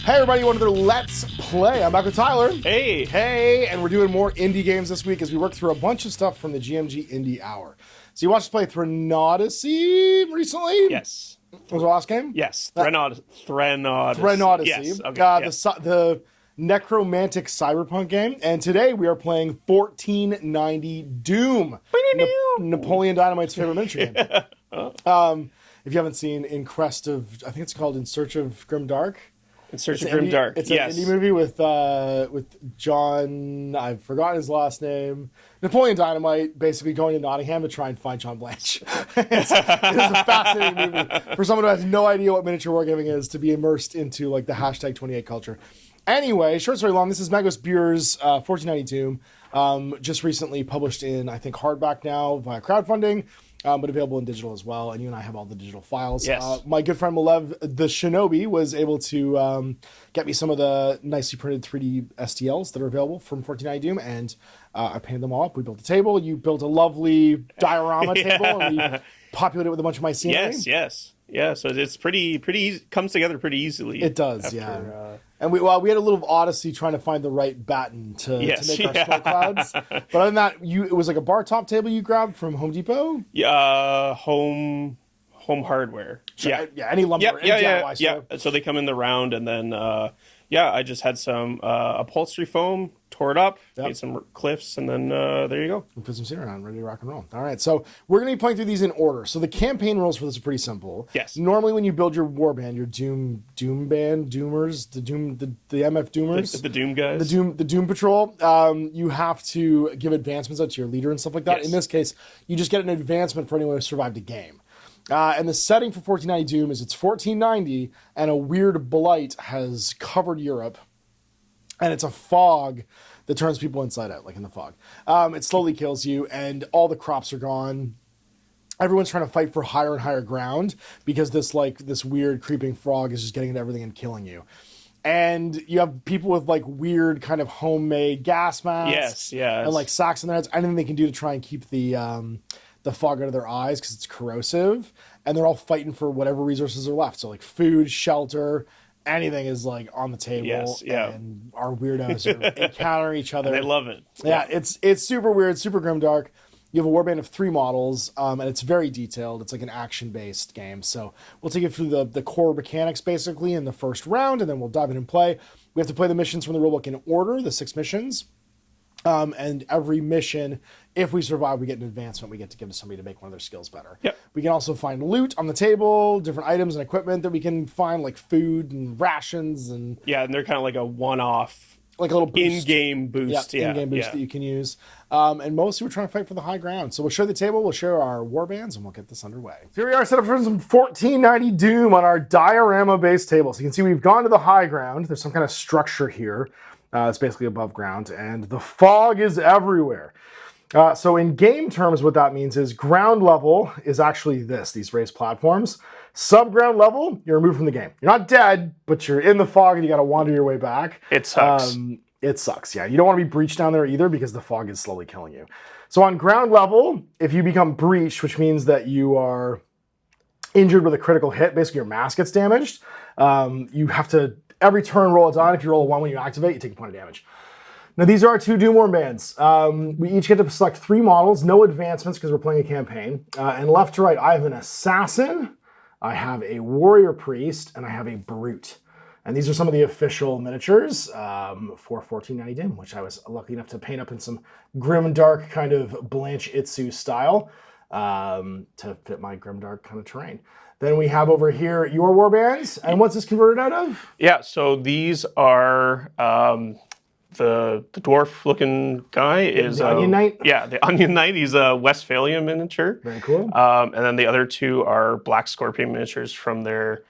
Hey everybody, welcome to Let's Play. I'm back with Tyler. Hey, and we're doing more indie games this week as we work through a bunch of stuff from the GMG Indie Hour. So you watched us play Threnodicy recently? Yes. What was the last game? Yes. Threnodicy. Threnodicy. Yes. Okay. The necromantic cyberpunk game. And today we are playing 1490 Doom. Napoleon Dynamite's favorite miniature game. If you haven't seen I think it's called In Search of Grim Dark. In Search of Grim Dark. It's an indie movie with John, I've forgotten his last name, Napoleon Dynamite, basically going to Nottingham to try and find John Blanche. It's a fascinating movie for someone who has no idea what miniature wargaming is to be immersed into like the hashtag 28 culture. Anyway, short story long, this is Magos Buer's 1490 Doom, just recently published in, I think, hardback now via crowdfunding. But available in digital as well, and you and I have all the digital files. Yes. My good friend Malev, the Shinobi, was able to get me some of the nicely printed 3D STLs that are available from 1490 Doom, and I painted them all up. We built a table. You built a lovely diorama table, and we populated it with a bunch of my scenery. Yes. Yeah, so it's pretty easy, comes together pretty easily. It does, and we had a little odyssey trying to find the right batten to make our snow clouds. But other than that, it was like a bar top table you grabbed from Home Depot? Yeah, home hardware. Sure. Yeah, any lumber. Yeah. So they come in the round, and then I just had some upholstery foam, tore it up, made some cliffs, and then there you go. We put some scenery on, ready to rock and roll. All right, so we're going to be playing through these in order. So the campaign rules for this are pretty simple. Yes. Normally, when you build your Warband, your Doom Band, Doomers, the MF Doomers, the Doom guys, the Doom Patrol, you have to give advancements out to your leader and stuff like that. Yes. In this case, you just get an advancement for anyone who survived a game. And the setting for 1490 Doom is it's 1490, and a weird blight has covered Europe, and it's a fog that turns people inside out, like in the fog. It slowly kills you, and all the crops are gone. Everyone's trying to fight for higher and higher ground because this weird creeping frog is just getting into everything and killing you. And you have people with like weird kind of homemade gas masks, and like sacks in their heads. Anything they can do to try and keep the fog out of their eyes because it's corrosive, and they're all fighting for whatever resources are left. So like food, shelter, anything is like on the table. And our weirdos are encountering each other. And they love it. Yeah, it's super weird, super grimdark. You have a warband of 3 models, and it's very detailed. It's like an action-based game. So we'll take you through the core mechanics basically in the first round, and then we'll dive in and play. We have to play the missions from the rulebook in order, the 6 missions. And every mission, if we survive, we get an advancement we get to give to somebody to make one of their skills better. Yep. We can also find loot on the table, different items and equipment that we can find, like food and rations. And they're kind of like a one-off, like a little boost. in-game boost. In-game boost that you can use. And mostly we're trying to fight for the high ground. So we'll share the table, we'll share our warbands, and we'll get this underway. So here we are set up for some 1490 Doom on our diorama-based table. So you can see we've gone to the high ground. There's some kind of structure here. It's basically above ground, and the fog is everywhere. So in game terms, what that means is ground level is actually these raised platforms. Subground level, you're removed from the game. You're not dead, but you're in the fog and you got to wander your way back. It sucks. It sucks, yeah. You don't want to be breached down there either because the fog is slowly killing you. So on ground level, if you become breached, which means that you are injured with a critical hit, basically your mask gets damaged, you have to every turn roll it on. If you roll a 1 when you activate, you take a point of damage. Now these are our 2 Doom Warbands. We each get to select 3 models, no advancements because we're playing a campaign. And left to right, I have an assassin, I have a warrior priest, and I have a brute. And these are some of the official miniatures for 1490 Doom, which I was lucky enough to paint up in some grim dark kind of Blanche Itsu style to fit my grim dark kind of terrain. Then we have over here your warbands. And what's this converted out of? Yeah, so these are the dwarf-looking guy is the Onion Knight. Yeah, the Onion Knight. He's a Westphalia miniature. Very cool. And then the other 2 are Black Scorpion miniatures from their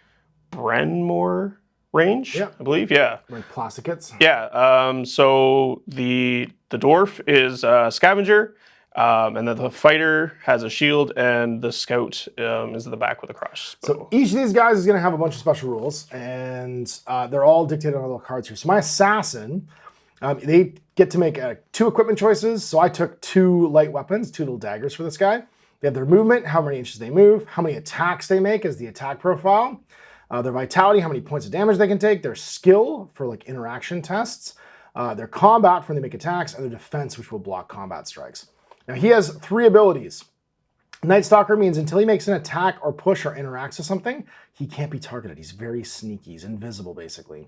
Brenmore range, I believe. Yeah, like plasticets. Yeah. So the dwarf is a scavenger. And then the fighter has a shield, and the scout is in the back with a crossbow. So each of these guys is going to have a bunch of special rules, and they're all dictated on little cards here. So my assassin, they get to make 2 equipment choices. So I took 2 light weapons, 2 little daggers for this guy. They have their movement, how many inches they move, how many attacks they make as the attack profile. Their vitality, how many points of damage they can take, their skill for like interaction tests, their combat for when they make attacks, and their defense, which will block combat strikes. Now he has 3 abilities. Night Stalker means until he makes an attack or push or interacts with something, he can't be targeted. He's very sneaky. He's invisible, basically.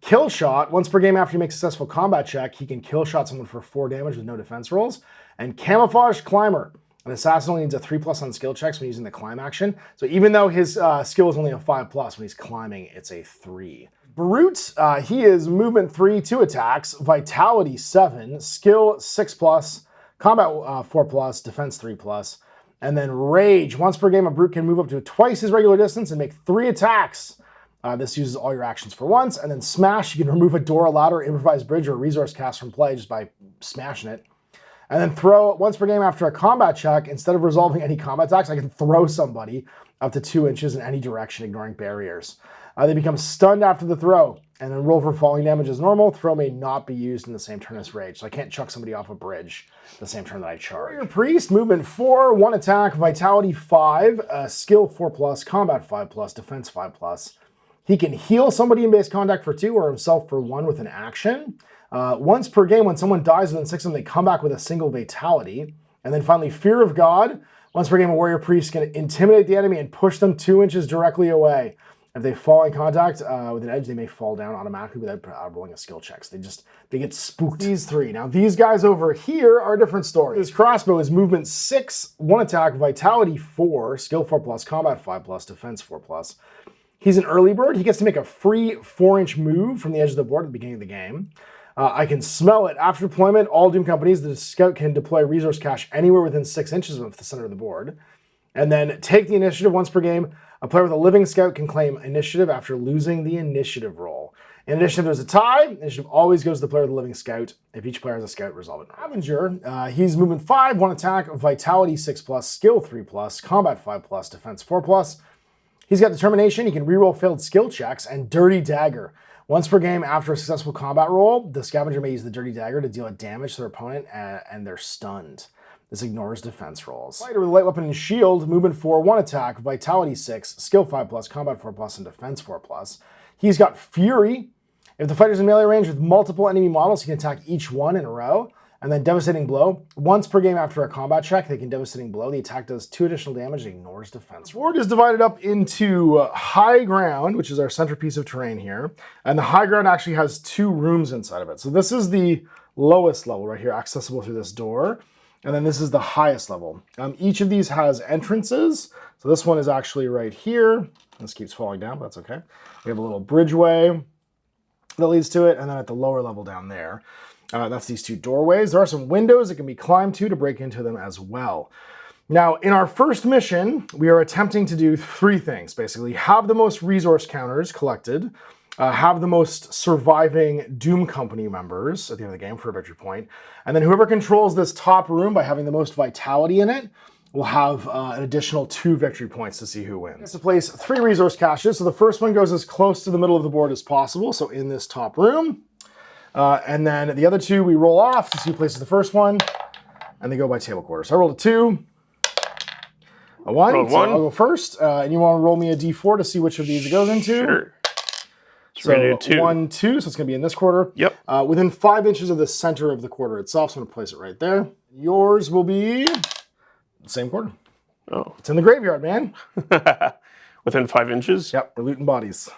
Kill Shot, once per game after you make a successful combat check, he can kill shot someone for 4 damage with no defense rolls. And Camouflage Climber. An assassin only needs a 3+ on skill checks when using the climb action. So even though his skill is only a 5+, when he's climbing, it's a 3. Brute, he is movement 3, 2 attacks, vitality 7, skill 6+, combat 4+, defense 3+. And then Rage, once per game, a Brute can move up to twice his regular distance and make 3 attacks. This uses all your actions for once. And then Smash, you can remove a door, a ladder, improvised bridge, or a resource cast from play just by smashing it. And then Throw, once per game after a combat check, instead of resolving any combat attacks, I can throw somebody up to 2 inches in any direction, ignoring barriers. They become stunned after the throw, and then roll for falling damage as normal. Throw may not be used in the same turn as Rage, so I can't chuck somebody off a bridge the same turn that I charge. Warrior Priest, movement 4, 1 attack, vitality 5, skill 4+, combat 5+, defense 5+. He can heal somebody in base contact for 2 or himself for 1 with an action. Once per game, when someone dies within 6 of them, they come back with a single vitality. And then finally, Fear of God. Once per game, a Warrior Priest can intimidate the enemy and push them 2 inches directly away. If they fall in contact with an edge, they may fall down automatically without rolling a skill check. So they get spooked. These 3. Now, these guys over here are a different story. This crossbow is movement 6, 1 attack, vitality 4, skill 4+, combat 5+, defense 4+. He's an early bird. He gets to make a free 4-inch move from the edge of the board at the beginning of the game. I can smell it. After deployment, all Doom companies, the scout can deploy resource cache anywhere within 6 inches of the center of the board. And then take the initiative once per game. A player with a living scout can claim initiative after losing the initiative roll. In addition, if there's a tie, initiative always goes to the player with the living scout. If each player has a scout, resolve it. Avenger, he's movement 5, 1 attack, vitality 6+, skill 3+, combat 5+, defense 4+. He's got determination. He can reroll failed skill checks, and Dirty Dagger. Once per game after a successful combat roll, the scavenger may use the Dirty Dagger to deal a damage to their opponent and they're stunned. This ignores defense rolls. Fighter with light weapon and shield, movement 4, 1 attack, vitality 6, skill 5+, combat 4+, and defense 4+. He's got Fury. If the fighter's in melee range with multiple enemy models, he can attack each one in a row. And then Devastating Blow. Once per game after a combat check, they can Devastating Blow. The attack does 2 additional damage and ignores defense. The board is divided up into high ground, which is our centerpiece of terrain here. And the high ground actually has 2 rooms inside of it. So this is the lowest level right here, accessible through this door. And then this is the highest level. Each of these has entrances. So this one is actually right here. This keeps falling down, but that's okay. We have a little bridgeway that leads to it. And then at the lower level down there, that's these 2 doorways. There are some windows that can be climbed to break into them as well. Now, in our first mission, we are attempting to do 3 things, basically. Have the most resource counters collected, have the most surviving Doom Company members at the end of the game for a victory point, and then whoever controls this top room by having the most vitality in it will have an additional 2 victory points to see who wins. To place 3 resource caches, so the first one goes as close to the middle of the board as possible, so in this top room. And then the other 2 we roll off to see who places the first one, and they go by table quarter. So I rolled a 2, a 1, so I'll go first, and you want to roll me a d4 to see which of these it goes into. Sure. So 1, 2, so it's going to be in this quarter. Yep. Within 5 inches of the center of the quarter itself, so I'm going to place it right there. Yours will be the same quarter. Oh. It's in the graveyard, man. Within 5 inches? Yep, we're looting bodies.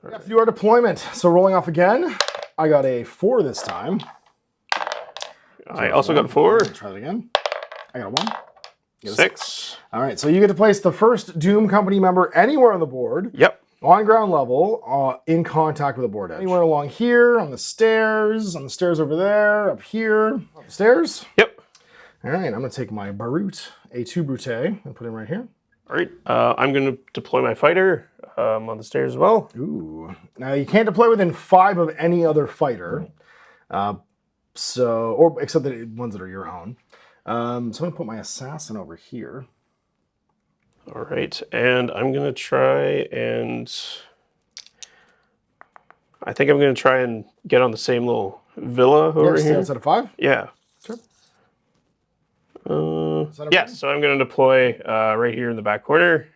We have to do our deployment. So rolling off again. I got a 4 this time. I also got a 4. Try that again. I got a 1. 6. All right, so you get to place the first Doom Company member anywhere on the board. Yep. On ground level, in contact with the board edge. Anywhere along here, on the stairs over there, up here. Up the stairs? Yep. All right, I'm going to take my Barut, A2 Brute, and put him right here. All right, I'm going to deploy my fighter on the stairs as well. Ooh. Now, you can't deploy within 5 of any other fighter, except the ones that are your own. So I'm going to put my assassin over here. All right, and I'm going to try and... I think I'm going to try and get on the same little villa over here. Outside of 5? Yeah. Sure. Yes, so I'm going to deploy right here in the back corner.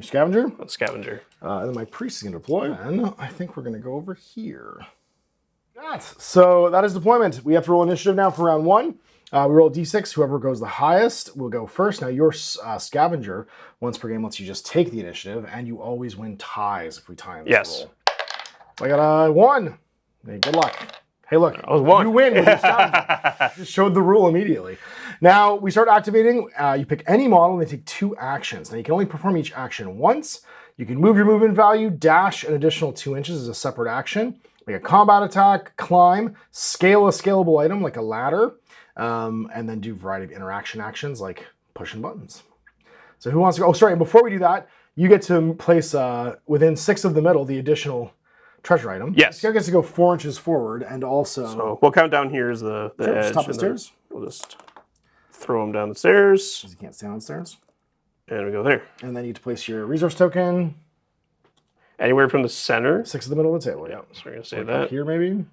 Your scavenger? Scavenger. And then my priest is going to deploy. And I think we're going to go over here. So that is deployment. We have to roll initiative now for round 1. We roll d6. Whoever goes the highest will go first. Now your scavenger, once per game, lets you just take the initiative, and you always win ties if we tie in this roll. So I got a 1. Hey, good luck. Hey, look, you win with your scavenger. Just showed the rule immediately. Now we start activating. You pick any model, and they take 2 actions. Now you can only perform each action once. You can move your movement value, dash an additional 2 inches as a separate action. Make a combat attack, climb, scale a scalable item like a ladder, and then do a variety of interaction actions like pushing buttons. So who wants to go? Oh, sorry, and before we do that, you get to place within 6 of the middle the additional treasure item. Yes. You get to go 4 inches forward, and also... So we'll count down here is the edge. Top of the stairs. We'll just throw them down the stairs. Because you can't stand on stairs. And we go there. And then you need to place your resource token. Anywhere from the center. 6 of the middle of the table, yeah. So we're going to say like that. Up here, maybe?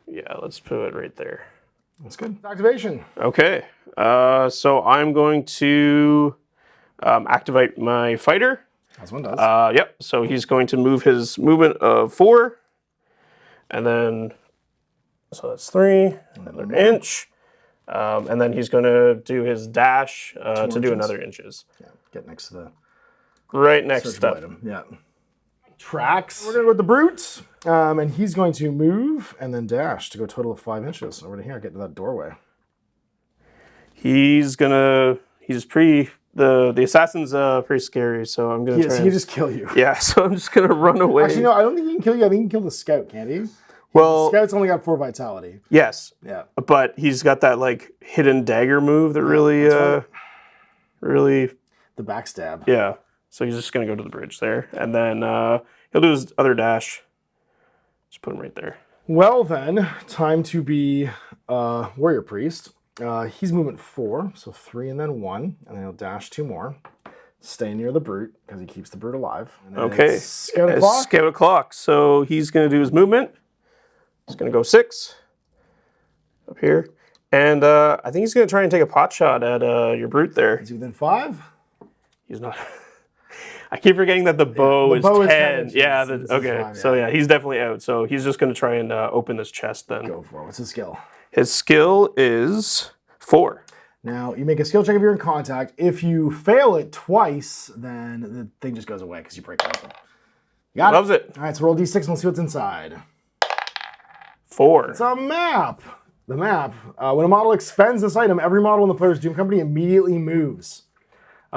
Yeah, let's put it right there. That's good. Activation. Okay. So I'm going to activate my fighter. As one does. Yep. So he's going to move his movement of 4. And then, so that's 3. Another inch. And then he's going to do his dash to do another inches. Yeah, get next to the... Right next up. Item. Yeah. Tracks. We're going to go with the brute. And he's going to move and then dash to go a total of 5 inches over to here, get to that doorway. He's pretty, the assassin's pretty scary, so I'm going to try he can just kill you. Yeah, so I'm just going to run away. Actually, no, I don't think he can kill you. I think he can kill the scout, can't he? Well, the scout's only got 4 vitality. Yes. Yeah. But he's got that like hidden dagger move that really, really... The backstab. Yeah. So he's just going to go to the bridge there. And then he'll do his other dash. Just put him right there. Well then, time to be warrior priest. He's movement 4, so 3 and then 1. And then he'll dash 2 more. Stay near the brute, because he keeps the brute alive. Okay. Scout o'clock. Scout o'clock. So he's going to do his movement. He's going to go 6 up here. And I think he's going to try and take a pot shot at your brute there. Is he within 5? He's not. I keep forgetting that the bow is 10. Yeah, okay. 5, so yeah, he's definitely out. So he's just going to try and open this chest then. Go for it. What's his skill? His skill is 4. Now, you make a skill check if you're in contact. If you fail it twice, then the thing just goes away because you break it open. You got Loves it. All right, so roll d6 and we'll see what's inside. 4. It's a map. The map. When a model expends this item, every model in the player's Doom Company immediately moves.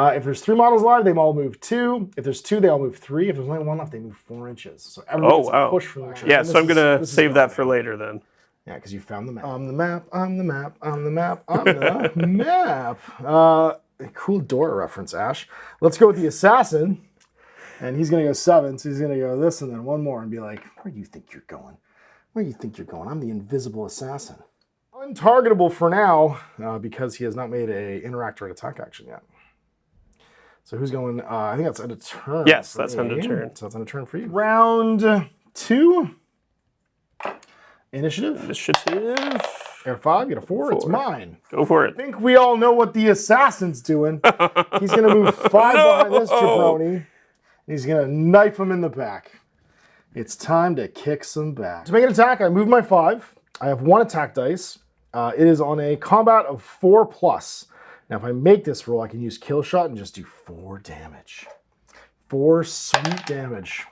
If there's 3 models alive, they all move 2. If there's 2, they all move 3. If there's only 1 left, they move 4 inches. So everyone gets a push from the action. Yeah, so I'm going to save that for later then. Yeah, because you found the map. I'm the map, I'm the map, I'm the map, I'm the map. Cool Dora reference, Ash. Let's go with the assassin. And he's going to go 7, so he's going to go this and then 1 more and be like, where do you think you're going? Where do you think you're going? I'm the invisible assassin. Untargetable for now, because he has not made a interact or attack action yet. So who's going? I think that's end of turn. Yes, that's end of turn. So that's end of turn for you. Round 2. Initiative. Air 5, get a 4. It's mine. Go for it. I think we all know what the assassin's doing. He's going to move 5 behind this jabroni. He's going to knife him in the back. It's time to kick some back. To make an attack, I move my 5. I have 1 attack dice. It is on a combat of 4+. Now, if I make this roll, I can use kill shot and just do 4 damage. 4 sweet damage.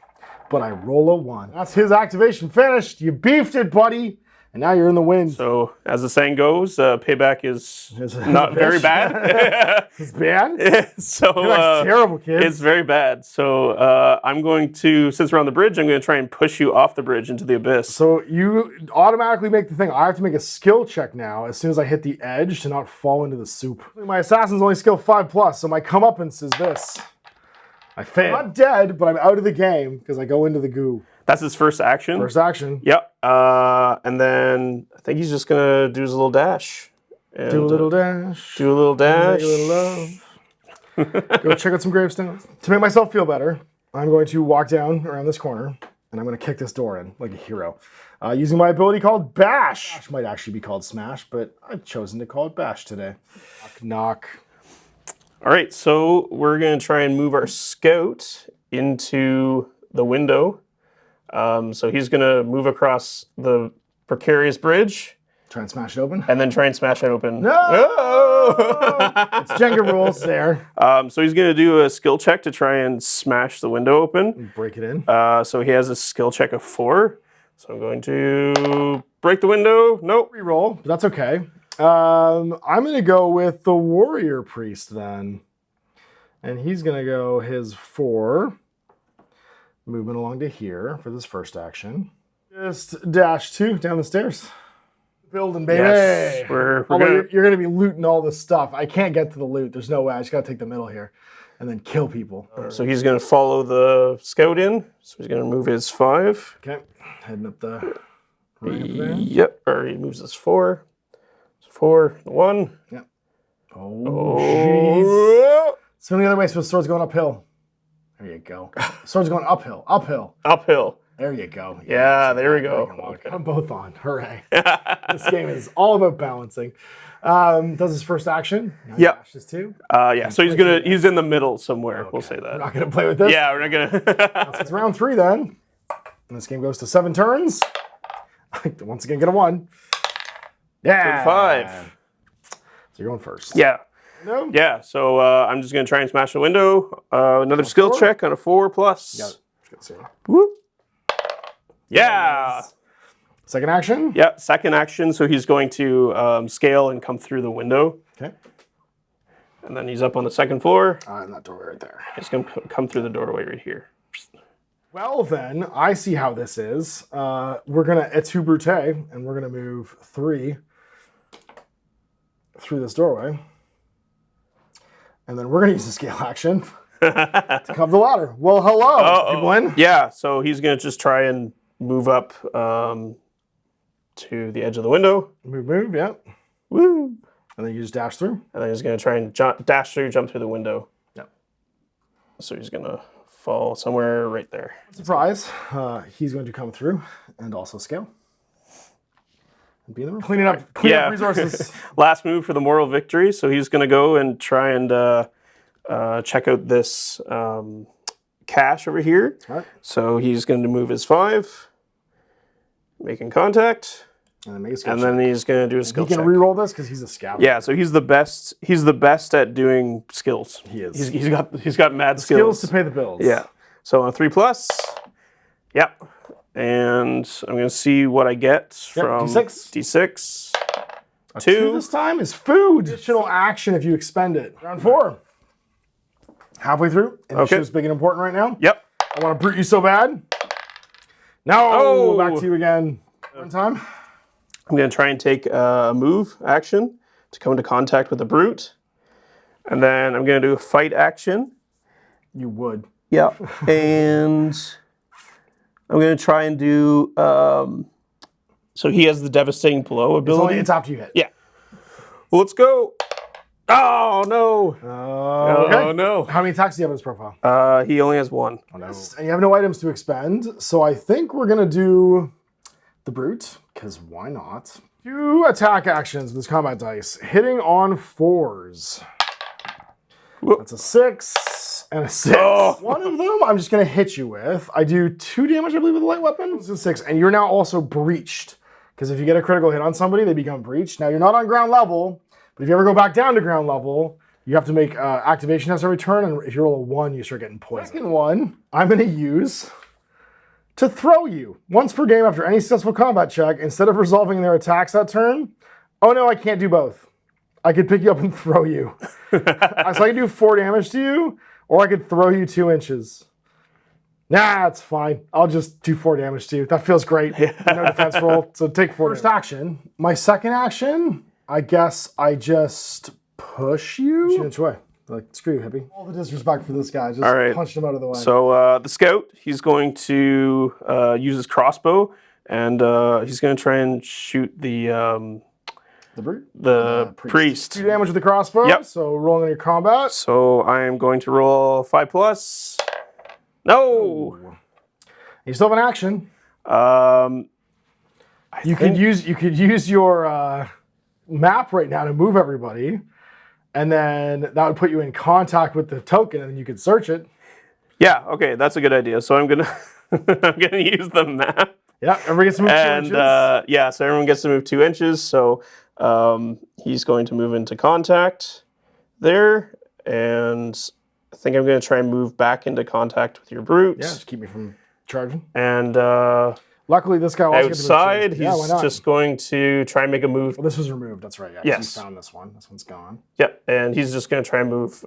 But I roll a 1. That's his activation finished. You beefed it, buddy. And now you're in the wind. So, as the saying goes, payback is not very bad. It's bad? So, Payback's terrible, kids. It's very bad. So, I'm going to, since we're on the bridge, I'm going to try and push you off the bridge into the abyss. So, you automatically make the thing. I have to make a skill check now as soon as I hit the edge to not fall into the soup. My assassin's only skill 5+, so my comeuppance is this. I fail. I'm not dead, but I'm out of the game because I go into the goo. That's his first action? First action. Yep. And then I think he's just going to do his little dash. And, do a little dash. Do a little dash. Make a little love. Go check out some gravestones. To make myself feel better, I'm going to walk down around this corner and I'm going to kick this door in like a hero. Using my ability called Bash. Bash might actually be called Smash, but I've chosen to call it Bash today. Knock, knock. All right, so we're going to try and move our scout into the window. So he's going to move across the precarious bridge. Try and smash it open. And then try and smash it open. No! It's Jenga rules there. So he's going to do a skill check to try and smash the window open. Break it in. So he has a skill check of 4. So I'm going to break the window. Nope. Reroll, but that's okay. I'm going to go with the warrior priest then. And he's going to go his 4. Moving along to here for this first action. Just dash 2 down the stairs. Building, baby. Yes, we're gonna... you're going to be looting all this stuff. I can't get to the loot. There's no way. I just got to take the middle here and then kill people. So he's going to follow the scout in. So he's going to move his 5. Okay. Heading up the ramp there. Yep. Or he moves his 4. 4, 1. Yep. Oh, jeez. Swing the other way so the sword's going uphill. There you go. Sword's going uphill. Uphill. Uphill. There you go. Yeah, there we go. Okay. I'm both on. Hooray. This game is all about balancing. Does his first action. Yeah. Dashes 2. Yeah, so he's in the middle somewhere. Okay. We'll say that. We're not going to play with this? Yeah, we're not going to. It's round 3 then. And this game goes to 7 turns. Once again, get a 1. Yeah. 5. So you're going first. Yeah. No? Yeah, so I'm just going to try and smash the window. Another skill 4? check on a 4 plus. Yeah. Whoop. Yeah. Second action? Yeah, second action. So he's going to scale and come through the window. Okay. And then he's up on the second floor. And that doorway right there. He's going to come through the doorway right here. Well, then, I see how this is. We're going to etu brute, and we're going to move 3 through this doorway. And then we're going to use the scale action to come the ladder. Well, hello, people in. Yeah, so he's going to just try and move up to the edge of the window. Move, yeah. Woo! And then you just dash through. And then he's going to try and dash through, jump through the window. Yep. So he's going to fall somewhere right there. Surprise, he's going to come through and also scale. And be in the room. Clean up resources. Last move for the moral victory. So he's going to go and try and check out this cache over here. All right. So he's going to move his 5, making contact. And then make a skill and check. then he's going to do a skill He can check. reroll this because he's a scout. Yeah, so he's the best. He's the best at doing skills. He is. He's got mad Skills to pay the bills. Yeah. So on 3 plus. Yep. And I'm going to see what I get from D6. D6. A 2 this time is food. Additional action if you expend it. Round 4. Halfway through. Initiative is big and important right now. Yep. I want to brute you so bad. No. Oh. Back to you again. One time. I'm going to try and take a move action to come into contact with the brute. And then I'm going to do a fight action. You would. Yeah. And I'm going to try and do... so he has the devastating blow ability. It's after you hit. Yeah. Well, let's go. Oh, no. Okay. Oh, no. How many attacks do you have in his profile? He only has 1. Oh, no. And you have no items to expend. So I think we're going to do the brute, because why not? 2 attack actions with this combat dice. Hitting on 4s. Whoop. That's a 6 and a 6. Oh. One of them I'm just going to hit you with. I do 2 damage, I believe, with a light weapon. It's a 6. And you're now also breached. Because if you get a critical hit on somebody, they become breached. Now, you're not on ground level, but if you ever go back down to ground level, you have to make activation tests every turn. And if you roll a 1, you start getting poisoned. Second one, I'm going to use to throw you. Once per game after any successful combat check, instead of resolving their attacks that turn, oh no, I can't do both. I could pick you up and throw you. So I can do 4 damage to you, or I could throw you 2 inches. Nah, it's fine. I'll just do 4 damage to you. That feels great. No defense roll, so take 4. First action. My second action, I guess I just push you. Push you inch away. Like, screw you, hippie. All the disrespect for this guy. Just punched him out of the way. So the scout, he's going to use his crossbow, and he's going to try and shoot the brute? The priest. 2 damage with the crossbow. Yep. So rolling on your combat. So I am going to roll 5 plus. No. You still have an action. You could use your map right now to move everybody. and then that would put you in contact with the token, and then you could search it. Yeah, okay, that's a good idea. So I'm gonna I'm gonna use the map. Yeah, everybody gets to move 2 And inches. yeah, so everyone gets to move 2 inches. So he's going to move into contact there, and I think I'm going to try and move back into contact with your brute. Yeah, just keep me from charging. And Luckily, this guy also gets to move outside, 2. Yeah, why he's not? just going to try and make a move. Well, this was removed. That's right. Yeah, 'cause Yes. you found this one. This one's gone. Yep, and he's just going to try and move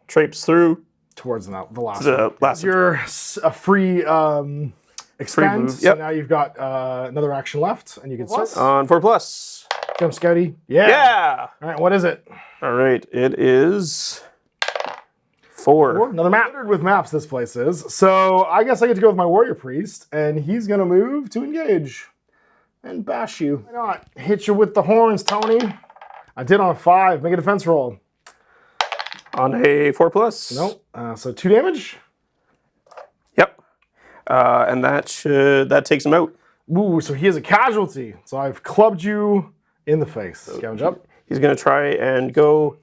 traipse through Towards the last to the one. last. You're a free expand. move, So yep. now you've got another action left, and you can search. On 4+. Jump Scouty. Yeah. Yeah. All right, what is it? All right, it is 4. Another map. With maps, this place is. So I guess I get to go with my warrior priest, and he's gonna move to engage and bash you. Why not? Hit you with the horns, Tony. I did on a 5. Make a defense roll. On a 4+. Nope. So 2 damage. Yep. And that takes him out. Ooh, so he is a casualty. So I've clubbed you in the face. Scavenge up. He's going to try and go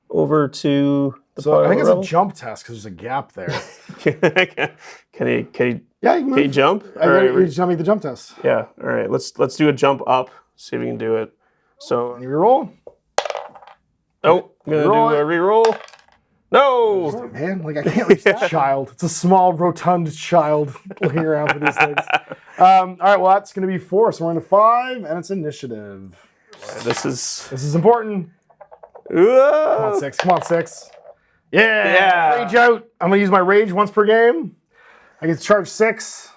over to the So I think it's a level. jump test because there's a gap there. Can he Yeah, you can can he move. jump? I All gotta, right, you just tell me the jump test. yeah. All right. Let's do a jump up. See if we can do it. So You reroll. oh, I'm gonna Roll do a reroll. No. Man, like I can't reach that child. It's a small, rotund child looking around for these things. All right, well that's gonna be 4, so we're into 5, and it's initiative. This is. This is important. Come on, 6. Come on, 6. Yeah. Yeah. Rage out. I'm gonna use my rage once per game. I get to charge 6.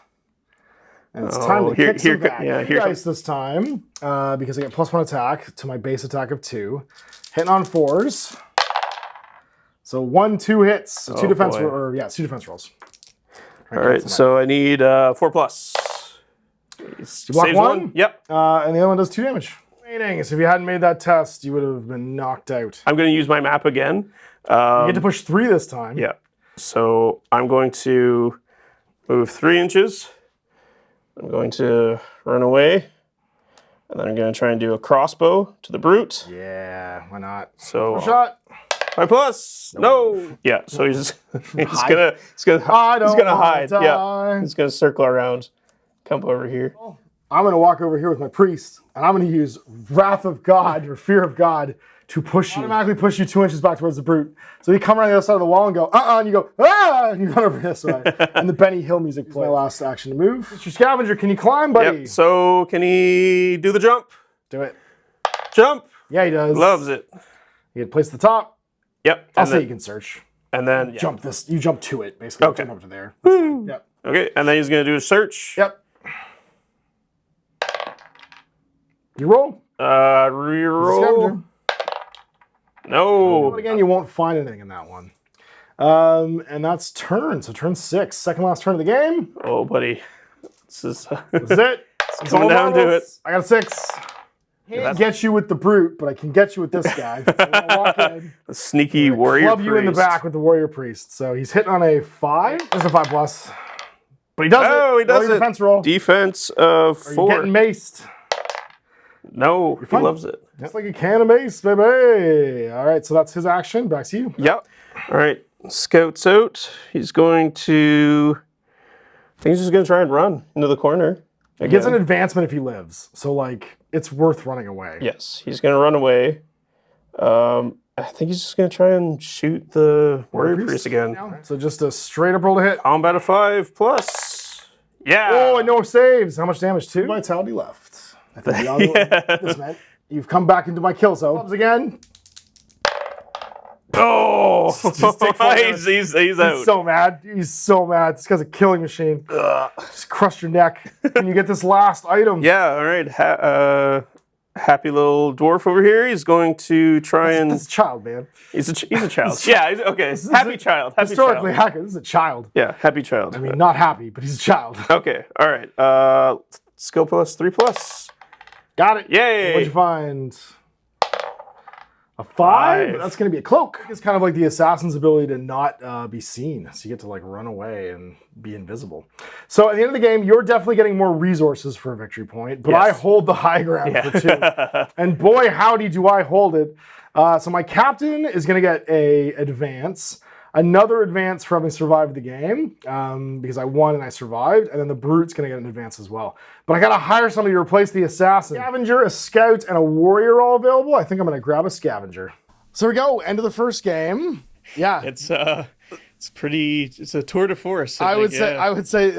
And it's time to kick some back. yeah, Three dice this time because I get +1 attack to my base attack of 2. Hitting on 4s. So 1, 2 hits. So 2 defense boy. or yeah, 2 defense rolls. All right. So I need 4+. You block Saves 1? Yep. And the other one does 2 damage. Remaining. So if you hadn't made that test, you would have been knocked out. I'm going to use my map again. You get to push 3 this time. Yeah. So I'm going to move 3 inches. I'm going to run away. And then I'm going to try and do a crossbow to the brute. Yeah, why not? So Shot. 5+. No. Yeah. So he's gonna I don't hide. wanna Yeah. die. He's gonna circle around. Come over here. I'm gonna walk over here with my priest, and I'm gonna use Wrath of God or Fear of God to push you. Automatically push you 2 inches back towards the brute. So you come around the other side of the wall and go, and you go, and you run over this way. And the Benny Hill music plays. My last action to move. Mr. Scavenger, can you climb, buddy? Yep. So can he do the jump? Do it. Jump. Yeah, he does. Loves it. You get to place at the top. Yep. I'll And say then, you can search. and then Jump this. You jump to it, basically. Okay. Jump up to there. That's fine. Yep. Okay. And then he's gonna do a search. Yep. You roll. Reroll. Scavenger. No. But again, you won't find anything in that one. And that's turn. So turn 6. Second last turn of the game. Oh, buddy. This is. That's it. It's coming all down to marbles. it. I got a 6. Can't get you with the brute, but I can get you with this guy. So I'm gonna walk in, A sneaky warrior. club you in the priest. back with the warrior priest. So he's hitting on a 5. There's a 5+. But he does it. Oh, he does Roll your it. defense roll. Defense of Are you 4. getting maced? No, he fine. loves it. Just like a can of mace, baby. All right, so that's his action. Back to you. Yep. All right. Scouts out. He's going to. I think he's just going to try and run into the corner. He gets an advancement if he lives. So, like, it's worth running away. Yes, he's going to run away. I think he's just going to try and shoot the warrior priest again. So just a straight up roll to hit. Combat of 5+. Yeah. Oh, and no saves. How much damage? 2 vitality left. I think beyond what this meant. You've come back into my kill zone. Clubs again. Oh, Just take full damage. he's He's out. so mad. He's so mad. This guy's a killing machine. Just crushed your neck. Can you get this last item? Yeah. All right. Happy little dwarf over here. He's going to try and. This is a child, man. He's a child. Yeah. Okay. Happy child. Happy Historically, child. hacker. This is a child. Yeah. Happy child. I mean, not happy, but he's a child. Okay. All right. Skill plus 3+. Got it. Yay. What'd you find? A 5? 5. That's going to be a cloak. It's kind of like the assassin's ability to not be seen. So you get to like run away and be invisible. So at the end of the game, you're definitely getting more resources for a victory point, but Yes. I hold the high ground for 2. And boy, howdy do I hold it. So my captain is going to get a advance, another advance for having survived the game, because I won and I survived, and then the brute's going to get an advance as well. But I got to hire somebody to replace the assassin. Scavenger, a scout, and a warrior all available. I think I'm going to grab a scavenger. So here we go, end of the first game. Yeah. It's a tour de force. I would say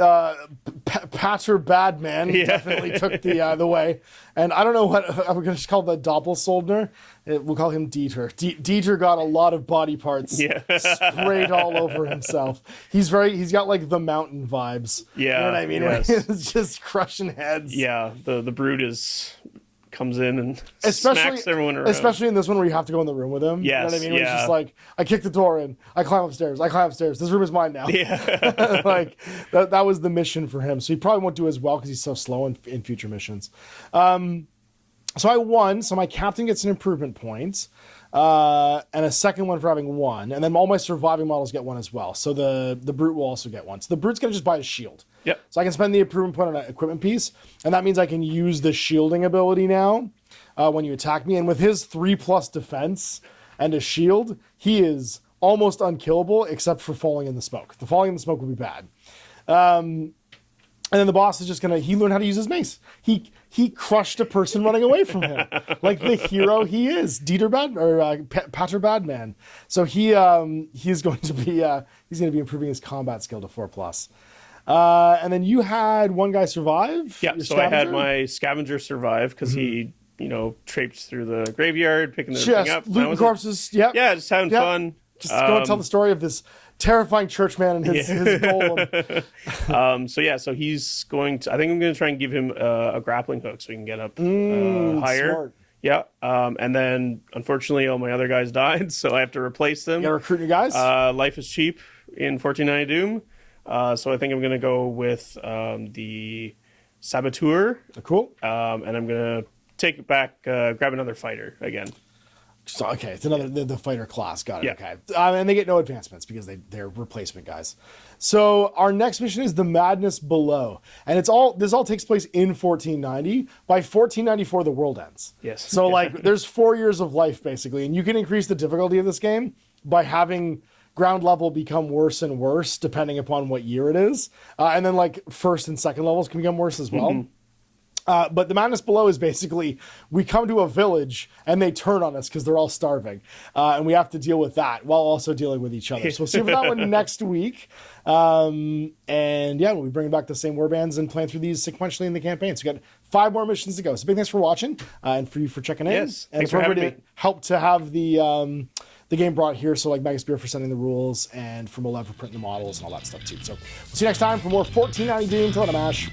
Patcher Badman definitely took the way. And I don't know what I'm going to call the Doppelsoldner. We'll call him Dieter. Dieter got a lot of body parts sprayed all over himself. He's got like the mountain vibes. Yeah. You know what I mean? Yes. It's just crushing heads. Yeah, the brute comes in and smacks everyone around. Especially in this one where you have to go in the room with him. Yes, you know what I mean? Where yeah. It's just like, I kick the door in, I climb upstairs. This room is mine now. Yeah. Like, that was the mission for him. So he probably won't do as well because he's so slow in future missions. So I won, so my captain gets an improvement point, and a second one for having one, and then all my surviving models get one as well. So the brute will also get one. So the brute's gonna just buy a shield. Yep. So I can spend the improvement point on an equipment piece, and that means I can use the shielding ability now when you attack me. And with his 3+ defense and a shield, he is almost unkillable except for falling in the smoke. The falling in the smoke will be bad. And then the boss is just he learned how to use his mace. He crushed a person running away from him, like the hero he is, Patcher Badman. So he's going to be improving his combat skill to 4+. And then you had one guy survive. Yeah, so I had my scavenger survive because he, traipsed through the graveyard, picking everything up. Looting corpses. Yep. Yeah, just having fun. Just go and tell the story of this terrifying churchman and his golem. So he's going to. I think I'm going to try and give him a grappling hook so he can get up higher. Smart. Yeah, and then unfortunately all my other guys died, so I have to replace them. You gotta recruit your guys. Life is cheap in 1490 Doom, so I think I'm going to go with the Saboteur. Cool. And I'm going to take it back, grab another fighter again. So, okay, it's another the fighter class. Got it. Yeah. Okay, and they get no advancements because they're replacement guys. So our next mission is the Madness Below, and this all takes place in 1490. By 1494, the world ends. Yes. So there's 4 years of life basically, and you can increase the difficulty of this game by having ground level become worse and worse depending upon what year it is, and then first and second levels can become worse as well. Mm-hmm. But the Madness Below is basically, we come to a village and they turn on us because they're all starving. And we have to deal with that while also dealing with each other. So we'll see for that one next week. And yeah, we'll be bringing back the same warbands and playing through these sequentially in the campaign. So we got 5 more missions to go. So big thanks for watching and for you for checking in. Yes, and thanks for for everybody having me. Helped to have the game brought here. So Magos Buer for sending the rules and for Molev for printing the models and all that stuff too. So we'll see you next time for more 1490 Doom. Till then, I'm Ash.